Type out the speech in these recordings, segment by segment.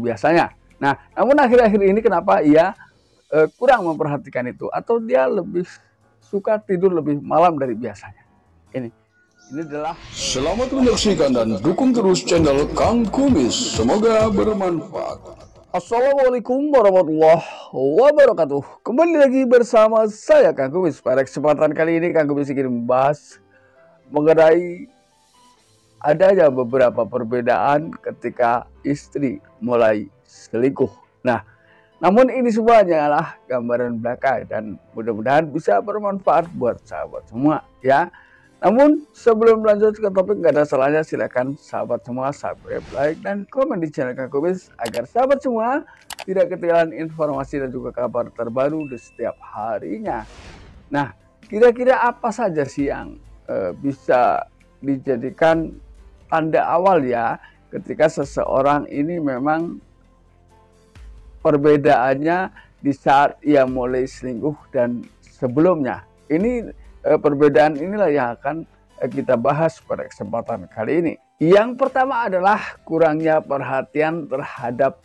biasanya. Nah, namun akhir-akhir ini kenapa ia kurang memperhatikan itu, atau dia lebih suka tidur lebih malam dari biasanya. Ini adalah. Selamat menyaksikan dan dukung terus channel Kang Kumis. Semoga bermanfaat. Assalamualaikum warahmatullahi wabarakatuh. Kembali lagi bersama saya Kang Kumis. Pada kesempatan kali ini Kang Kumis ingin membahas mengenai adanya beberapa perbedaan ketika istri mulai selingkuh. Nah, namun ini semuanya adalah gambaran belaka dan mudah-mudahan bisa bermanfaat buat sahabat semua ya. Namun sebelum lanjut ke topik, nggak ada salahnya silakan sahabat semua subscribe, like, dan komen di channel Kang Kumis agar sahabat semua tidak ketinggalan informasi dan juga kabar terbaru di setiap harinya. Nah, kira-kira apa saja sih yang bisa dijadikan tanda awal ya ketika seseorang ini memang perbedaannya di saat ia mulai selingkuh dan sebelumnya. Ini perbedaan inilah yang akan kita bahas pada kesempatan kali ini. Yang pertama adalah kurangnya perhatian terhadap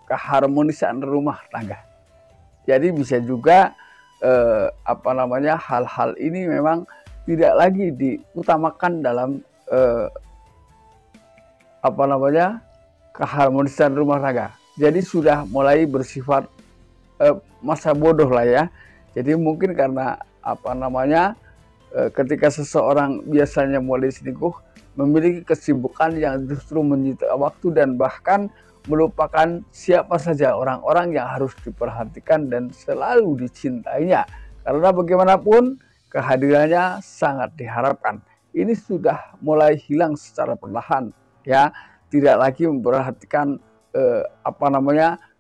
keharmonisan rumah tangga. Jadi bisa juga hal-hal ini memang tidak lagi diutamakan dalam keharmonisan rumah tangga. Jadi sudah mulai bersifat masa bodoh lah ya. Jadi mungkin karena ketika seseorang biasanya mulai selingkuh memiliki kesibukan yang justru menyita waktu dan bahkan melupakan siapa saja orang-orang yang harus diperhatikan dan selalu dicintainya. Karena bagaimanapun kehadirannya sangat diharapkan. Ini sudah mulai hilang secara perlahan ya. Tidak lagi memperhatikan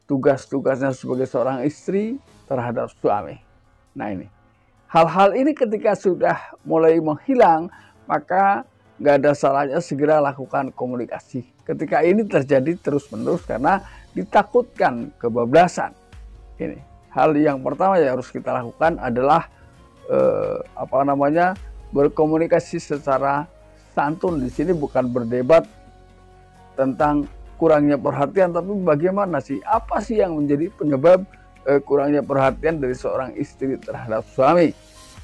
tugas-tugasnya sebagai seorang istri terhadap suami. Nah, ini hal-hal ini ketika sudah mulai menghilang, maka nggak ada salahnya segera lakukan komunikasi. Ketika ini terjadi terus-menerus karena ditakutkan kebablasan. Ini hal yang pertama yang harus kita lakukan adalah berkomunikasi secara santun. Di sini bukan berdebat tentang kurangnya perhatian, tapi bagaimana sih, apa sih yang menjadi penyebab kurangnya perhatian dari seorang istri terhadap suami.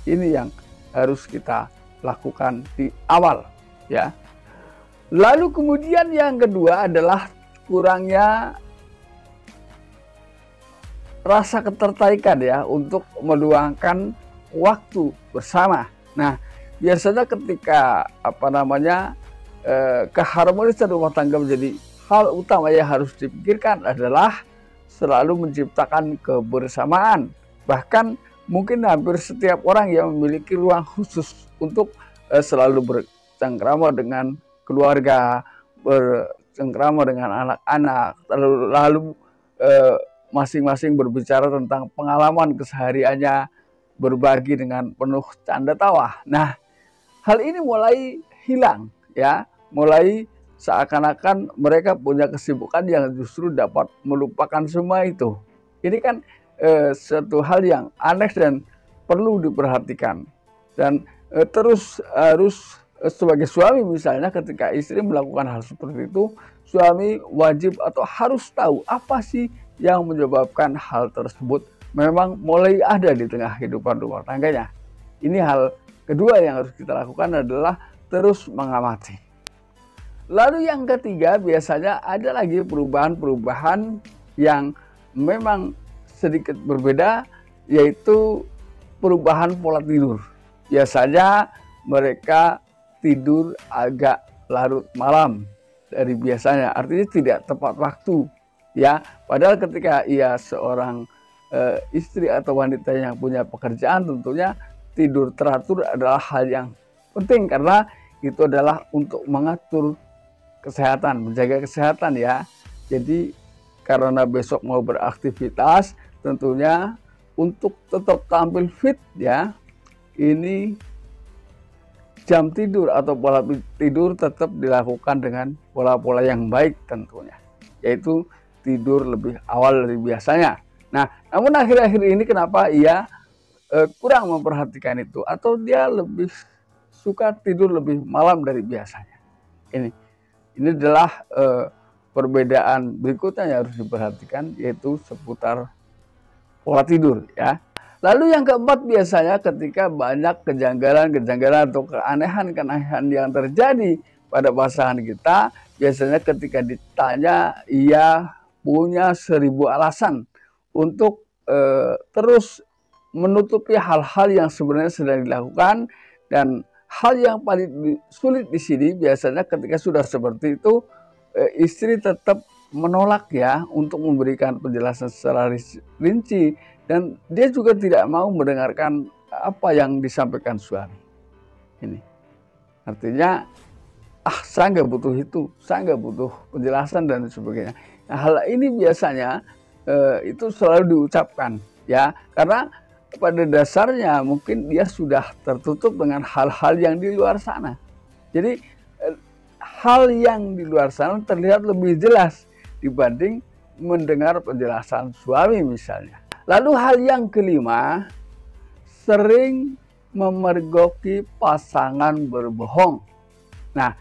Ini yang harus kita lakukan di awal ya. Lalu kemudian yang kedua adalah kurangnya rasa ketertarikan ya untuk meluangkan waktu bersama. Nah, biasanya ketika keharmonisan rumah tangga menjadi hal utama yang harus dipikirkan adalah selalu menciptakan kebersamaan. Bahkan mungkin hampir setiap orang yang memiliki ruang khusus untuk selalu bercengkrama dengan keluarga, bercengkrama dengan anak-anak, lalu masing-masing berbicara tentang pengalaman kesehariannya, berbagi dengan penuh canda tawa. Nah, hal ini mulai hilang ya, mulai seakan-akan mereka punya kesibukan yang justru dapat melupakan semua itu. Ini kan suatu hal yang aneh dan perlu diperhatikan. Dan terus harus sebagai suami misalnya, ketika istri melakukan hal seperti itu, suami wajib atau harus tahu apa sih yang menyebabkan hal tersebut memang mulai ada di tengah kehidupan rumah tangganya. Ini hal kedua yang harus kita lakukan adalah terus mengamati. Lalu yang ketiga, biasanya ada lagi perubahan-perubahan yang memang sedikit berbeda, yaitu perubahan pola tidur. Biasanya mereka tidur agak larut malam dari biasanya, artinya tidak tepat waktu ya. Padahal ketika ia seorang istri atau wanita yang punya pekerjaan, tentunya tidur teratur adalah hal yang penting karena itu adalah untuk mengatur kesehatan, menjaga kesehatan ya. Jadi karena besok mau beraktivitas, tentunya untuk tetap tampil fit ya, ini jam tidur atau pola tidur tetap dilakukan dengan pola-pola yang baik tentunya, yaitu tidur lebih awal dari biasanya. Nah, namun akhir-akhir ini kenapa ia kurang memperhatikan itu, atau dia lebih suka tidur lebih malam dari biasanya. Ini adalah perbedaan berikutnya yang harus diperhatikan yaitu seputar pola tidur ya. Lalu yang keempat, biasanya ketika banyak kejanggalan-kejanggalan atau keanehan-keanehan yang terjadi pada pasangan kita, biasanya ketika ditanya ia punya 1000 alasan untuk terus menutupi hal-hal yang sebenarnya sedang dilakukan. Dan hal yang paling sulit di sini biasanya ketika sudah seperti itu, istri tetap menolak ya untuk memberikan penjelasan secara rinci, dan dia juga tidak mau mendengarkan apa yang disampaikan suami. Ini artinya, saya nggak butuh itu, saya nggak butuh penjelasan dan sebagainya. Nah, hal ini biasanya itu selalu diucapkan ya, karena pada dasarnya mungkin dia sudah tertutup dengan hal-hal yang di luar sana. Jadi hal yang di luar sana terlihat lebih jelas dibanding mendengar penjelasan suami misalnya. Lalu hal yang kelima, sering memergoki pasangan berbohong. Nah,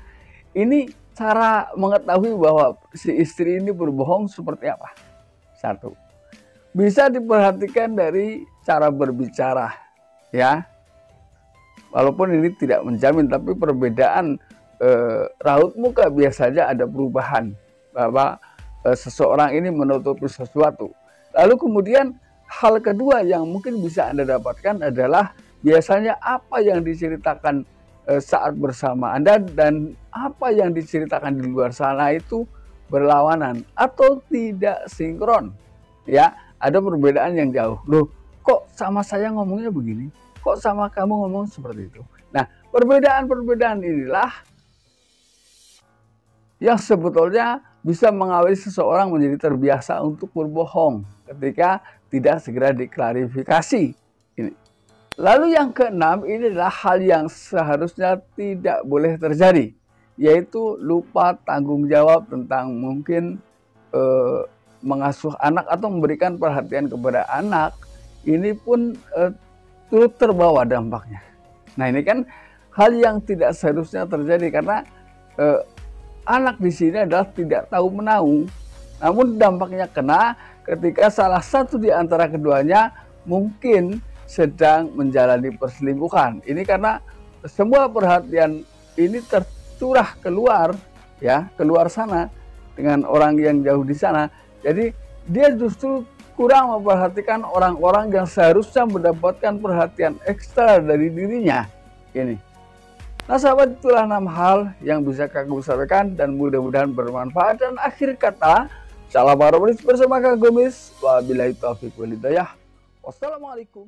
ini cara mengetahui bahwa si istri ini berbohong seperti apa? Satu, bisa diperhatikan dari cara berbicara ya. Walaupun ini tidak menjamin, tapi perbedaan raut muka biasanya ada perubahan bahwa seseorang ini menutupi sesuatu. Lalu kemudian hal kedua yang mungkin bisa Anda dapatkan adalah biasanya apa yang diceritakan saat bersama Anda dan apa yang diceritakan di luar sana itu berlawanan atau tidak sinkron ya. Ada perbedaan yang jauh. Loh, kok sama saya ngomongnya begini, kok sama kamu ngomong seperti itu. Nah, perbedaan-perbedaan inilah yang sebetulnya bisa mengawali seseorang menjadi terbiasa untuk berbohong ketika tidak segera diklarifikasi. Ini. Lalu yang keenam, ini adalah hal yang seharusnya tidak boleh terjadi, yaitu lupa tanggung jawab tentang mungkin mengasuh anak atau memberikan perhatian kepada anak. Ini pun turut terbawa dampaknya. Nah, ini kan hal yang tidak seharusnya terjadi, karena anak di sini adalah tidak tahu menahu. Namun dampaknya kena ketika salah satu di antara keduanya mungkin sedang menjalani perselingkuhan. Ini karena semua perhatian ini tercurah keluar ya, keluar sana dengan orang yang jauh di sana. Jadi dia justru kurang memperhatikan orang-orang yang seharusnya mendapatkan perhatian ekstra dari dirinya. Ini. Nah sahabat, itulah 6 hal yang bisa Kang sampaikan dan mudah-mudahan bermanfaat. Dan akhir kata, salam harmonis bersama Kang Gomis. Wabillahi taufiq wal hidayah. Wassalamualaikum